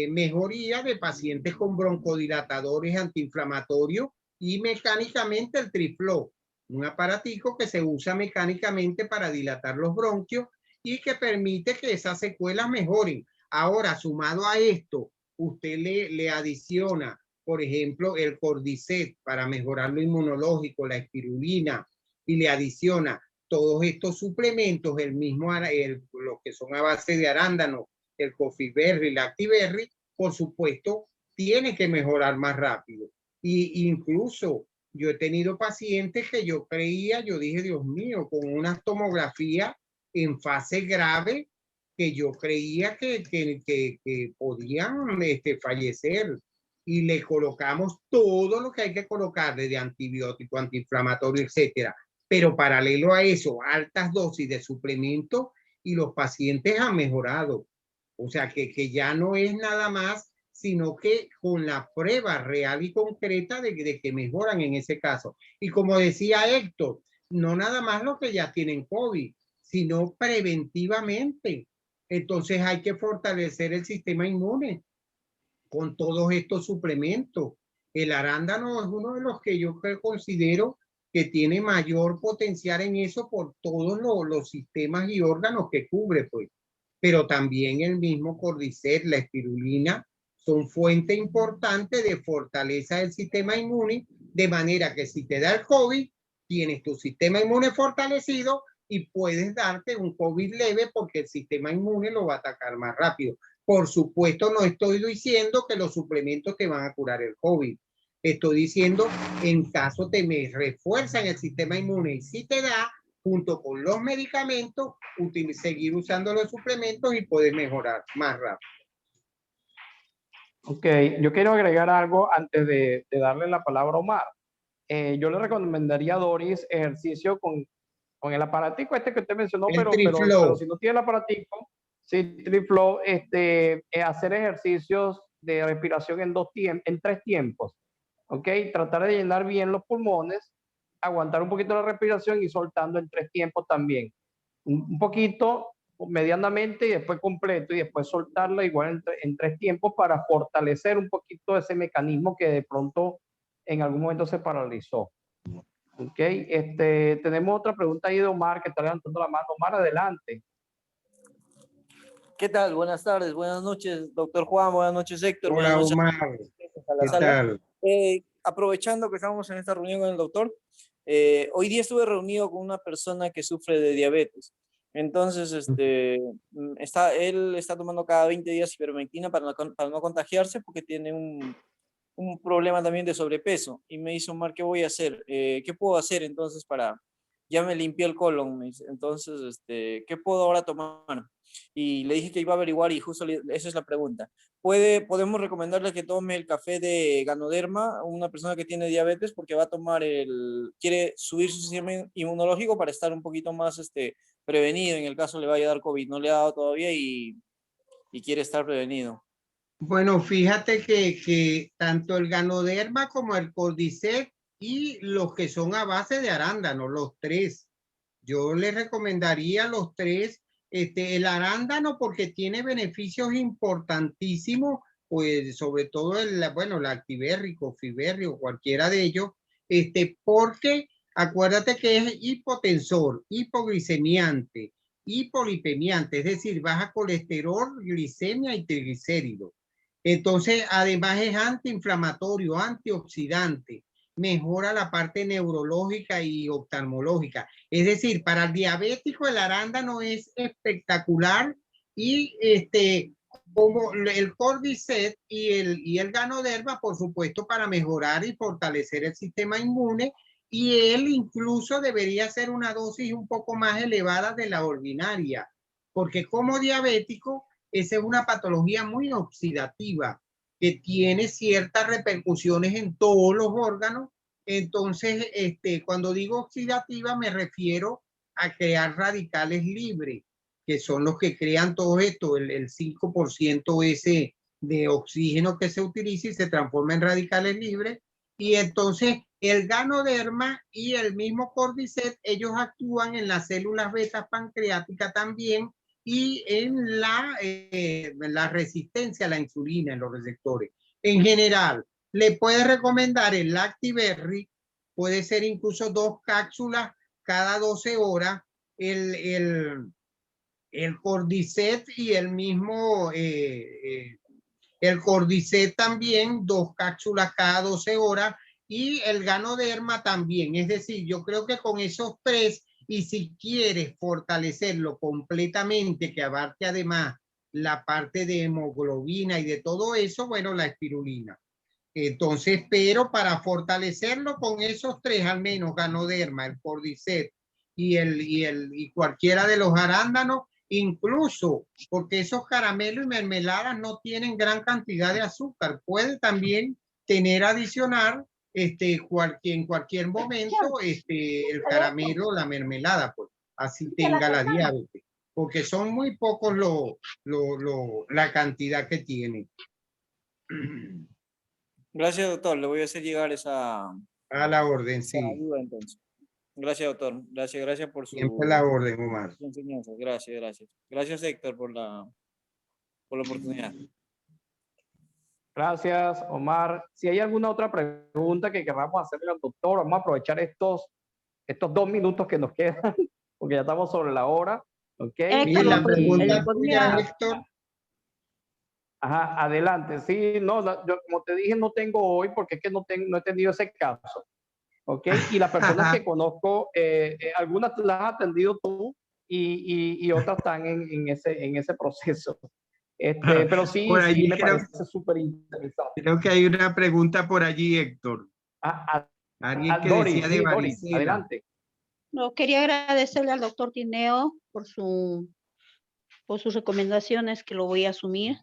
mejoría de pacientes con broncodilatadores antiinflamatorios y mecánicamente el Triflow, un aparatico que se usa mecánicamente para dilatar los bronquios y que permite que esas secuelas mejoren. Ahora, sumado a esto, usted le adiciona, por ejemplo, el Cordyceps para mejorar lo inmunológico, la espirulina, y le adiciona todos estos suplementos, los que son a base de arándano, el coffee berry, el actiberry, por supuesto, tiene que mejorar más rápido. Y incluso yo he tenido pacientes que yo dije, Dios mío, con una tomografía en fase grave, que yo creía que podían fallecer. Y le colocamos todo lo que hay que colocarle de antibiótico, antiinflamatorio, etcétera. Pero paralelo a eso, altas dosis de suplemento y los pacientes han mejorado. O sea, que ya no es nada más, sino que con la prueba real y concreta de que mejoran en ese caso. Y como decía Héctor, no nada más los que ya tienen COVID, sino preventivamente. Entonces hay que fortalecer el sistema inmune con todos estos suplementos. El arándano es uno de los que yo considero que tiene mayor potencial en eso por todos los sistemas y órganos que cubre, pues. Pero también el mismo Cordyceps, la espirulina, son fuente importante de fortaleza del sistema inmune, de manera que si te da el COVID, tienes tu sistema inmune fortalecido y puedes darte un COVID leve porque el sistema inmune lo va a atacar más rápido. Por supuesto, no estoy diciendo que los suplementos te van a curar el COVID. Estoy diciendo, en caso te me refuerzan el sistema inmune y si te da, junto con los medicamentos, seguir usando los suplementos y puedes mejorar más rápido. Ok, yo quiero agregar algo antes de darle la palabra a Omar. Yo le recomendaría a Doris ejercicio con el aparatico este que usted mencionó, pero si no tiene el aparatico, sí, Triflow, hacer ejercicios de respiración en 3 tiempos, ¿ok? Tratar de llenar bien los pulmones, aguantar un poquito la respiración y soltando en 3 tiempos también. Un poquito, medianamente y después completo y después soltarla igual en 3 tiempos para fortalecer un poquito ese mecanismo que de pronto en algún momento se paralizó. Ok, tenemos otra pregunta ahí de Omar que está levantando la mano. Omar, adelante. ¿Qué tal? Buenas tardes, buenas noches, doctor Juan, buenas noches, Héctor. Hola, buenas noches, Omar. a la ¿Qué sala. tal? Aprovechando que estamos en esta reunión con el doctor, hoy día estuve reunido con una persona que sufre de diabetes. Entonces, él está tomando cada 20 días ivermectina para no contagiarse porque tiene un problema también de sobrepeso. Y me dice, Omar, ¿qué voy a hacer? ¿Qué puedo hacer entonces para ya me limpié el colon, me dice. Entonces, ¿qué puedo ahora tomar? Y le dije que iba a averiguar y justo esa es la pregunta. Podemos recomendarle que tome el café de Ganoderma, una persona que tiene diabetes, porque va a tomar quiere subir su sistema inmunológico para estar un poquito más prevenido en el caso le vaya a dar COVID. No le ha dado todavía y quiere estar prevenido. Bueno, fíjate que tanto el Ganoderma como el Cordyceps y los que son a base de arándano, los tres, yo les recomendaría los tres, el arándano porque tiene beneficios importantísimos, pues sobre todo bueno, la activérrico, fiberrio, cualquiera de ellos, porque acuérdate que es hipotensor, hipoglicemiante, hipolipemiante, es decir, baja colesterol, glicemia y triglicéridos. Entonces, además es antiinflamatorio, antioxidante, mejora la parte neurológica y oftalmológica. Es decir, para el diabético el arándano es espectacular y como el Cordyceps y el Ganoderma, por supuesto, para mejorar y fortalecer el sistema inmune, y él incluso debería ser una dosis un poco más elevada de la ordinaria, porque como diabético, esa es una patología muy oxidativa que tiene ciertas repercusiones en todos los órganos. Entonces, cuando digo oxidativa me refiero a crear radicales libres, que son los que crean todo esto, el 5% ese de oxígeno que se utiliza y se transforma en radicales libres. Y entonces el Ganoderma y el mismo Cordyceps, ellos actúan en las células beta pancreáticas también y en la resistencia a la insulina en los receptores. En general, le puede recomendar el Lactiberry, puede ser incluso 2 cápsulas cada 12 horas, el Cordyceps y el mismo, el Cordyceps también, 2 cápsulas cada 12 horas, y el Ganoderma también. Es decir, yo creo que con esos 3, y si quieres fortalecerlo completamente, que abarque además la parte de hemoglobina y de todo eso, bueno, la espirulina. Entonces, pero para fortalecerlo con esos 3, al menos Ganoderma, el Cordyceps y cualquiera de los arándanos, incluso porque esos caramelos y mermeladas no tienen gran cantidad de azúcar, puede también tener adicional en cualquier momento el caramelo, la mermelada, pues así tenga la diabetes, porque son muy pocos la cantidad que tienen. Gracias, doctor. Le voy a hacer llegar esa A la orden, sí. ayuda entonces. Gracias, doctor. Gracias por Siempre la orden, Omar. su enseñanza. Gracias. Gracias, Héctor, por la oportunidad. Gracias, Omar. Si hay alguna otra pregunta que queramos hacerle al doctor, vamos a aprovechar estos 2 minutos que nos quedan, porque ya estamos sobre la hora. ¿Ok? Mira, la pregunta podría- tuya, Héctor. Ajá, adelante. Sí, no, yo como te dije, no tengo hoy porque es que no he tenido ese caso. ¿Ok? Y las personas que conozco, algunas las has atendido tú y otras están en ese proceso. Pero Por allí me parece súper interesante. creo que hay una pregunta por allí, Héctor. Alguien que Doris, decía de Doris, varicela. adelante. No, quería agradecerle al doctor Tineo por sus recomendaciones, que lo voy a asumir.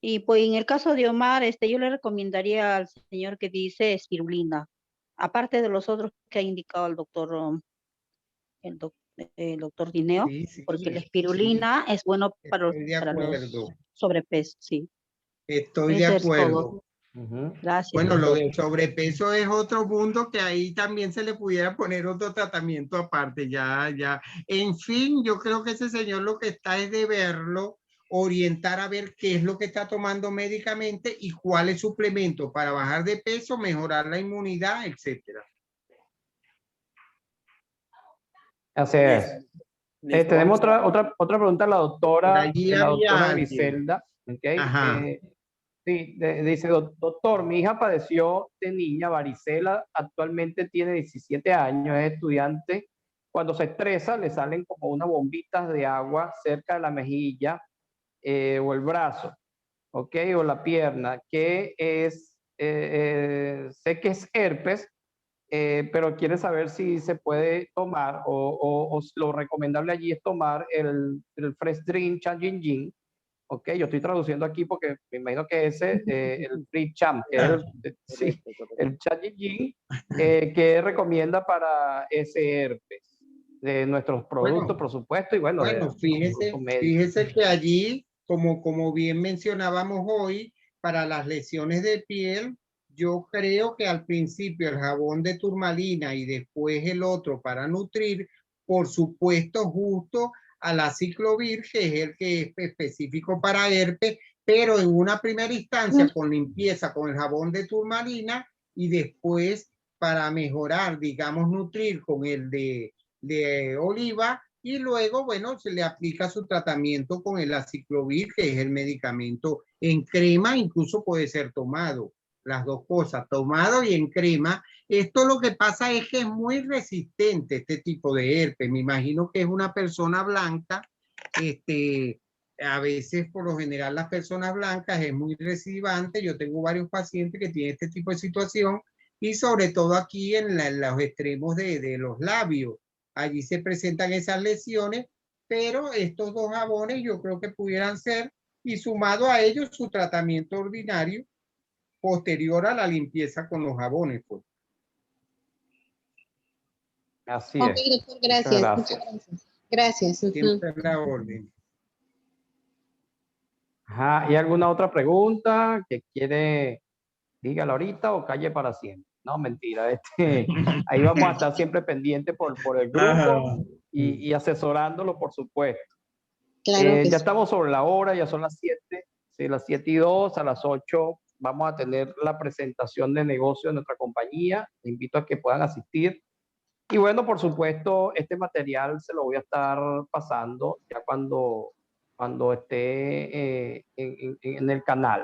Y pues en el caso de Omar, yo le recomendaría al señor que dice espirulina, aparte de los otros que ha indicado el doctor, el doctor Tineo, Sí, sí, porque la sí, espirulina es bueno para estoy de los acuerdo. sobrepeso, sí. Estoy de Eso es acuerdo. todo. Gracias. Bueno, lo del sobrepeso es otro mundo que ahí también se le pudiera poner otro tratamiento aparte, ya. En fin, yo creo que ese señor lo que está es de verlo, orientar a ver qué es lo que está tomando médicamente y cuál es suplemento para bajar de peso, mejorar la inmunidad, etcétera. Así es. Listo, Tenemos vamos a- otra pregunta a la Por doctora, allí había alguien. Griselda. ¿Okay? Ajá. Sí, dice, doctor, mi hija padeció de niña varicela, actualmente tiene 17 años, es estudiante. Cuando se estresa le salen como unas bombitas de agua cerca de la mejilla o el brazo, ¿ok? O la pierna, que es, sé que es herpes, pero quiere saber si se puede tomar o lo recomendable allí es tomar el Fresh Drink Changing Gin. Ok, yo estoy traduciendo aquí porque me imagino que ese, el Free Champ, que es sí, el Changing Gin, que recomienda para ese herpes de nuestros productos, Bueno, por supuesto, y bueno, de Bueno, los productos médicos. fíjese que allí, como bien mencionábamos hoy, para las lesiones de piel, yo creo que al principio el jabón de turmalina y después el otro para nutrir, por supuesto, justo a la ciclovir, que es el que es específico para herpes, pero en una primera instancia con limpieza con el jabón de turmalina y después para mejorar, digamos, nutrir con el de oliva. Y luego, bueno, se le aplica su tratamiento con el aciclovir, que es el medicamento en crema, incluso puede ser tomado, las dos cosas, tomado y en crema. Esto lo que pasa es que es muy resistente este tipo de herpes. Me imagino que es una persona blanca, a veces por lo general las personas blancas es muy recidivante. Yo tengo varios pacientes que tienen este tipo de situación y sobre todo aquí en los extremos de los labios. Allí se presentan esas lesiones, pero estos dos jabones yo creo que pudieran ser, y sumado a ellos su tratamiento ordinario posterior a la limpieza con los jabones. Pues. Así Ok, es. doctor, Muchas gracias. gracias. Muchas gracias. Gracias. Siempre a la orden. Ajá, ¿y alguna otra pregunta que quiere, dígala ahorita o calle para siempre? No, mentira, ahí vamos a estar siempre pendientes por el grupo y asesorándolo, por supuesto. Claro que Ya sí. estamos sobre la hora, ya son las 7, sí, las 7:02, a las 8 vamos a tener la presentación de negocio de nuestra compañía. Les invito a que puedan asistir. Y bueno, por supuesto, este material se lo voy a estar pasando ya cuando esté en el canal.